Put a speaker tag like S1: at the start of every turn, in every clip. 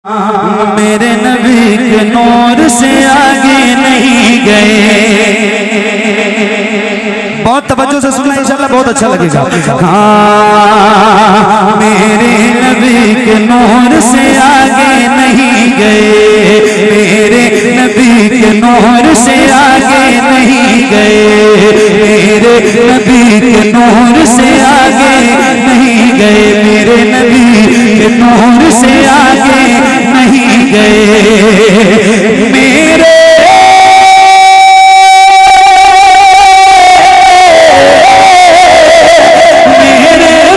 S1: मेरे नबी के नूर से आगे नहीं गए। बहुत तवज्जो से सुनना इंशाल्लाह बहुत अच्छा लगेगा। हाँ, मेरे नबी के नूर से आगे नहीं गए। मेरे नबी के नूर से आगे नहीं गए। मेरे नबी के नूर से आगे नहीं गए। मेरे नबी के नूर से आगे नहीं गए। मेरे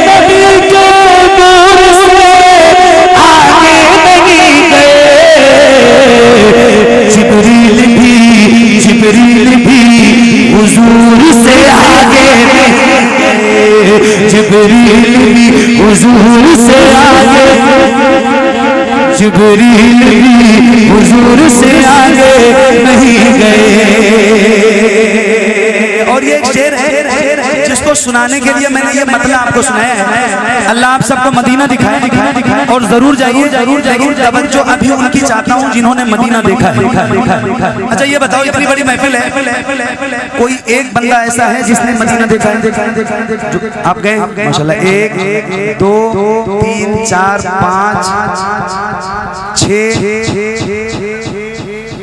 S1: नबी के नूर से आगे नहीं गए। जिब्रील भी हुजूर से आगे नहीं गए। जिब्रील भी हुजूर से आगे, जिब्रील भी हुजूर से आगे नहीं गए। और ये एक शेर है जिसको सुनाने के लिए मैंने ये मतलब आपको सुनाया है। अल्लाह आप सबको मदीना दिखाए और जरूर जाइए। लेकिन तवज्जो अभी उनकी चाहता हूँ जिन्होंने मदीना देखा है। अच्छा ये बताओ, इतनी बड़ी महफिल है, कोई एक बंदा ऐसा है जिसने मदीना देखा है? आप गए माशाल्लाह। 1 2 3 4 5 6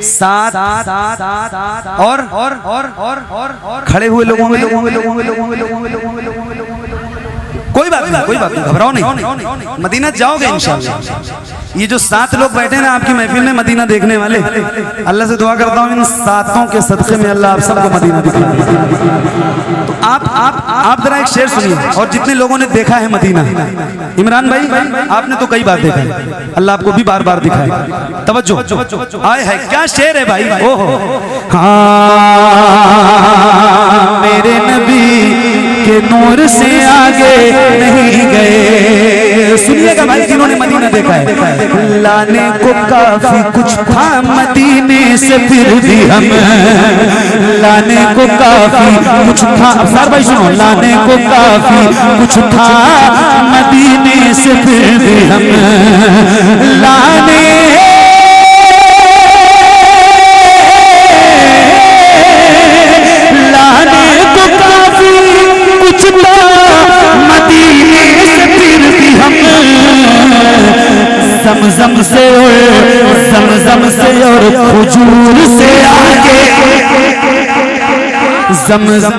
S1: 7 और खड़े हुए लोगों में कोई बात नहीं, घबराओ नहीं, मदीना जाओगे इंशाल्लाह। ये जो 7 लोग बैठे ना आपकी महफिल में मदीना देखने वाले, अल्लाह से दुआ करता हूँ इन 7 के सदक़े में अल्लाह आप सबको मदीना दिखाए। तो आप जरा एक शेर सुनिए। और जितने लोगों ने देखा है मदीना, इमरान भाई आपने तो कई बार देखा है, अल्लाह आपको भी बार बार दिखाए। तवज्जो आए है, क्या शेर है भाई। ओहो, हाँ, मेरे नबी के नूर से आगे नहीं गए। सुनिएगा भाई जिन्होंने मदीना देखा है। लाने को काफी कुछ था मदीने से फिर भी हम, लाने को काफी कुछ था, अफसार भाई सुनो, लाने को काफी कुछ था मदीने से फिर भी हम, लाने को काफी कुछ था मदीने से फिर भी हम, ज़मज़म से और खजूर से आगे, ज़मज़म।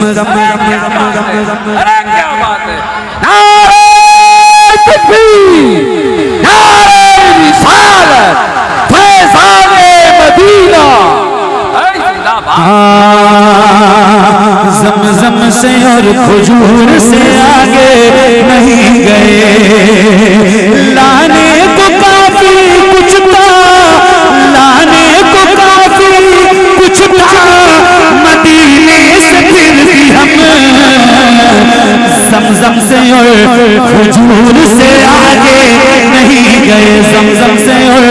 S1: अरे क्या बात है। नारे तकबीर, नारे रिसालत, फैज़ाने मदीना। ज़मज़म से और खजूर से आगे नहीं गए। लाने को काफी कुछ था, लाने को काफी कुछ था मदीने से फिर भी हम, ज़मज़म से और खजूर से आगे नहीं गए। ज़मज़म से और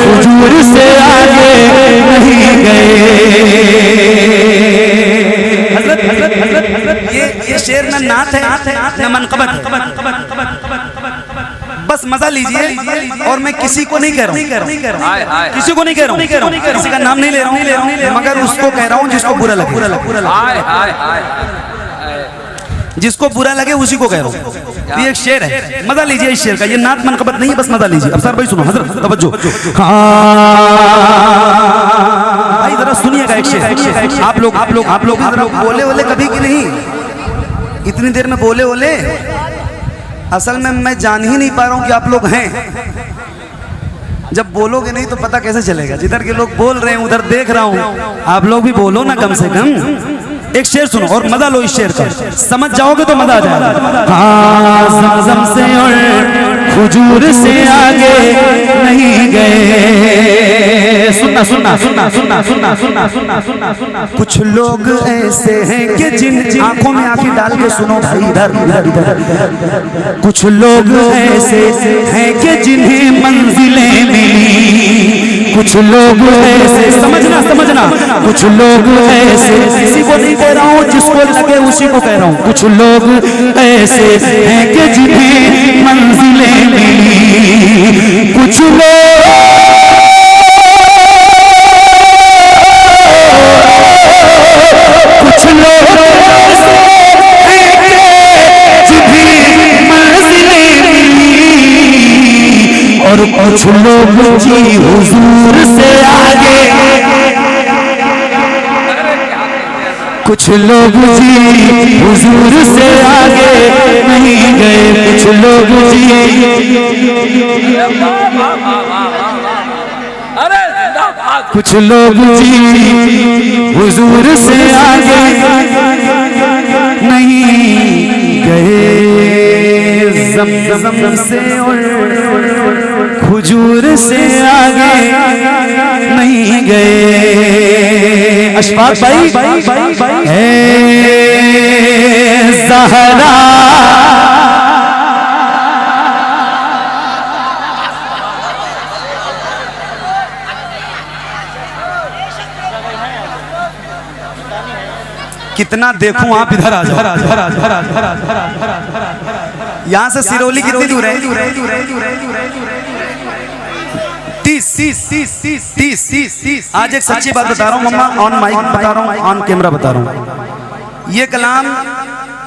S1: खजूर से आगे नहीं गए। ये शेर न नात है न मनक़बत। बस मजा लीजिए। और मैं किसी को नहीं कह रहा हूँ, किसी को नहीं कह रहा हूँ, किसी का नाम नहीं ले रहा हूँ, मगर उसको कह रहा हूँ जिसको बुरा लगे, जिसको बुरा लगे उसी को कह रहा हूँ। ये एक शेर है, मजा लीजिए इस शेर का। ये नात मनक़बत नहीं है, बस मजा लीजिए। अफसर भाई सुनो, हज़रत तवज्जो। भाई जरा सुनिएगा एक शेर। आप लोग जरा बोले कभी की नहीं, इतनी देर में बोले असल में मैं जान ही नहीं पा रहा हूँ कि आप लोग हैं। जब बोलोगे नहीं तो पता कैसे चलेगा। जिधर के लोग बोल रहे हैं उधर देख रहा हूँ, आप लोग भी बोलो ना कम से कम। एक शेर सुनो और मजा लो इस शेर का, समझ जाओगे तो मजा आ जाएगा। हाँ, ज़मज़म से और खजूर से आगे नहीं गए। सुनना सुनना सुनना सुनना सुनना सुनना सुनना सुनना सुनना। कुछ लोग ऐसे हैं कि जिन आंखों में आंखें डाल के सुनो भाई, इधर इधर इधर। कुछ लोग ऐसे हैं कि जिन्हें मंजिलें मिली, कुछ लोग ऐसे, समझना, कुछ लोग ऐसे, किसी को नहीं कह रहा हूँ, जिसको लगे उसी को कह रहा हूँ। कुछ लोग ऐसे हैं कि जिन्हें मंजिलें मिली, कुछ लोग कुछ लोग जी हुजूर से आगे, कुछ लोग जी हुजूर से आगे नहीं गए, कुछ लोग जी कुछ लोग जी हुजूर से आगे नहीं गए, ज़मज़म से और खुजूर से आगे नहीं गए। अशफाक भाई है ज़हरा कितना देखूं आप इधर आ जाओ, यहां से सिरौली कितनी दूर है? 30। आज एक सच्ची बात बता रहा हूं मम्मा, ऑन माइक बता रहा हूं, ऑन कैमरा बता रहा हूं। ये कलाम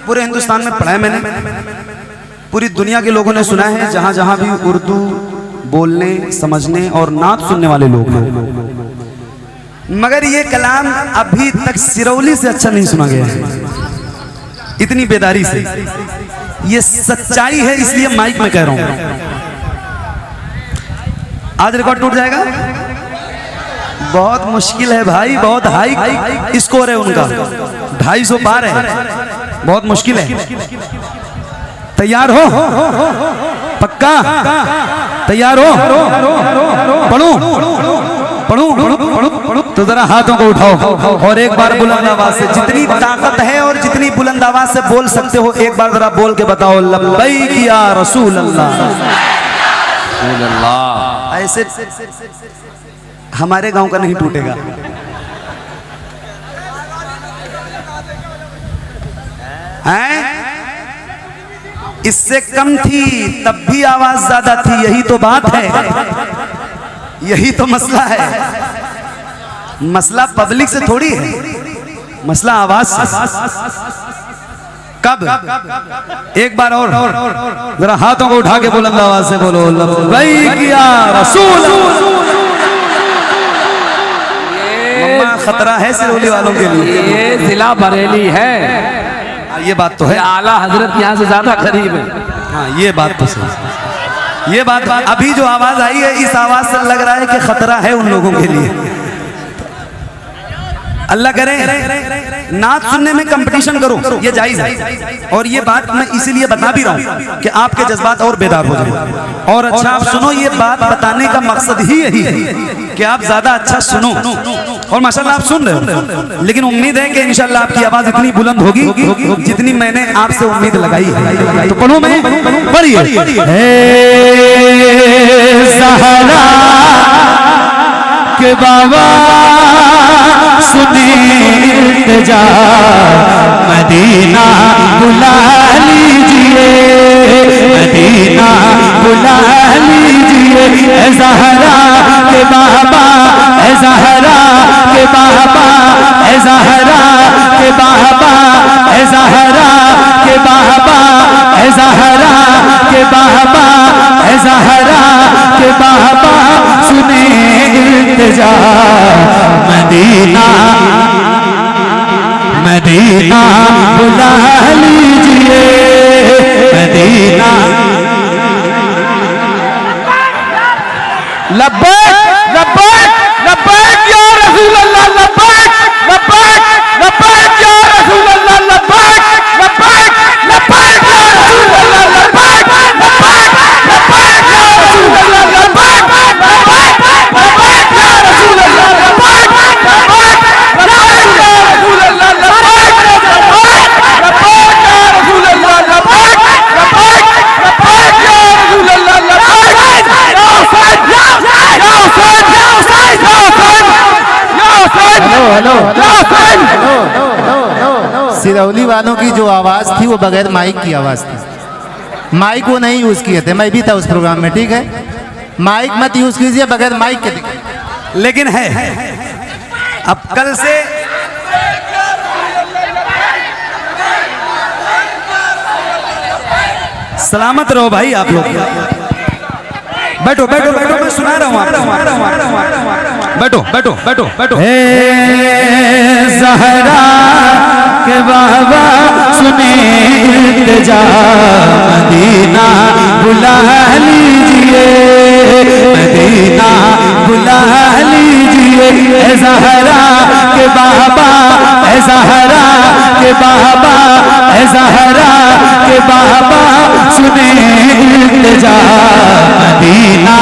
S1: पूरे हिंदुस्तान में पढ़ा है मैंने, पूरी दुनिया के लोगों ने सुना है, जहां जहां भी उर्दू बोलने समझने और नात सुनने वाले लोग हैं, मगर ये कलाम अभी तक सिरौली से अच्छा नहीं सुना गया है, इतनी बेदारी से। ये सच्चाई है, इसलिए माइक में कह रहा हूं। आज रिकॉर्ड टूट जाएगा, बहुत मुश्किल है भाई, बहुत हाई स्कोर है उनका, 250 पार है, बहुत मुश्किल है। तैयार हो? पक्का तैयार हो? पढ़ूं? तो जरा हाथों को उठाओ और एक बार बुलंद आवाज से, जितनी ताकत है और जितनी बुलंद आवाज से बोल सकते हो, एक बार जरा बोल के बताओ, लब्बैक या रसूल अल्लाह। ऐसे हमारे गांव का नहीं टूटेगा। हैं? इससे कम थी तब भी आवाज ज्यादा थी, यही तो बात है, यही तो मसला है। मसला पब्लिक से थोड़ी है, मसला आवाज से। कब? एक बार और जरा हाथों को उठा के बुलंद आवाज से बोलो, लब्बैक या रसूल। मम्मा खतरा है सिरौली वालों के लिए,
S2: ये जिला बरेली है,
S1: ये बात तो है,
S2: आला हजरत यहाँ से ज्यादा करीब है।
S1: हाँ ये बात तो सही, ये बात अभी जो आवाज आई है, इस आवाज से लग रहा है कि खतरा है उन लोगों के लिए। अल्लाह करे नात सुनने में कंपटीशन करो, ये जायज है, और ये बात मैं इसीलिए बता भी रहा हूँ कि आपके जज्बात और बेदार हो जाए। और अच्छा आप सुनो, ये बात बताने का मकसद ही यही है कि आप ज्यादा अच्छा सुनो, और माशाल्लाह आप सुन रहे हो, लेकिन उम्मीद है कि इंशाल्लाह आपकी आवाज इतनी बुलंद होगी जितनी मैंने आपसे उम्मीद लगाई है। तो पढ़ो, मैं पढ़िए, ज़हरा के बाबा सुने इल्तिजा, मदीना बुला लीजिए, मदीना बुला लीजिए, ज़हरा के बाबा, ज़हरा के बाबा, ज़हरा के बाबा, ज़हरा के बाबा, ज़हरा के बाबा, ज़हरा के बाबा सुने इल्तिजा, मदीना मदीना बुला लीजिए, मदीना।
S2: लब्बैक लब्बैक लब्बैक या रसूल अल्लाह, लब्बैक लब्बैक लब्बैक या रसूल अल्लाह, लब्बैक लब्बैक लब्बैक या रसूल अल्लाह, लब्बैक लब्बैक लब्बैक या रसूल अल्लाह, लब्बैक लब्बैक लब्बैक या रसूल अल्लाह, लब्बैक लब्बैक लब्बैक या रसूल अल्लाह, लब्बैक लब्बैक लब्बैक या रसूल अल्लाह, लब्बैक लब्बैक लब्बैक या रसूल अल्लाह, लब्बैक या हुसैन या हुसैन या हुसैन या हुसैन
S3: हेलो
S2: या हुसैन।
S3: सिरौली वालों की जो आवाज़ थी वो बगैर माइक की आवाज़ थी, माइक वो नहीं यूज़ किए थे, मैं भी था उस प्रोग्राम में, ठीक है? माइक मत यूज़ कीजिए, बगैर माइक के दिखाइए।
S1: लेकिन है अब कल से सलामत रहो भाई आप लोग, बैठो बैठो बैठो, मैं सुना रहा हूँ आपको। बैठो बैठो बैठो बैठो। हे ज़हरा के बाबा सुने इल्तिजा, मदीना बुला लीजिए, मदीना बुला लीजिए। हे ज़हरा के बाबा, हे ज़हरा के बाबा, हे ज़हरा के बाबा सुने इल्तिजा, मदीना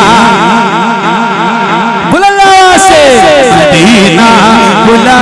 S1: बुला से, मदीना बुला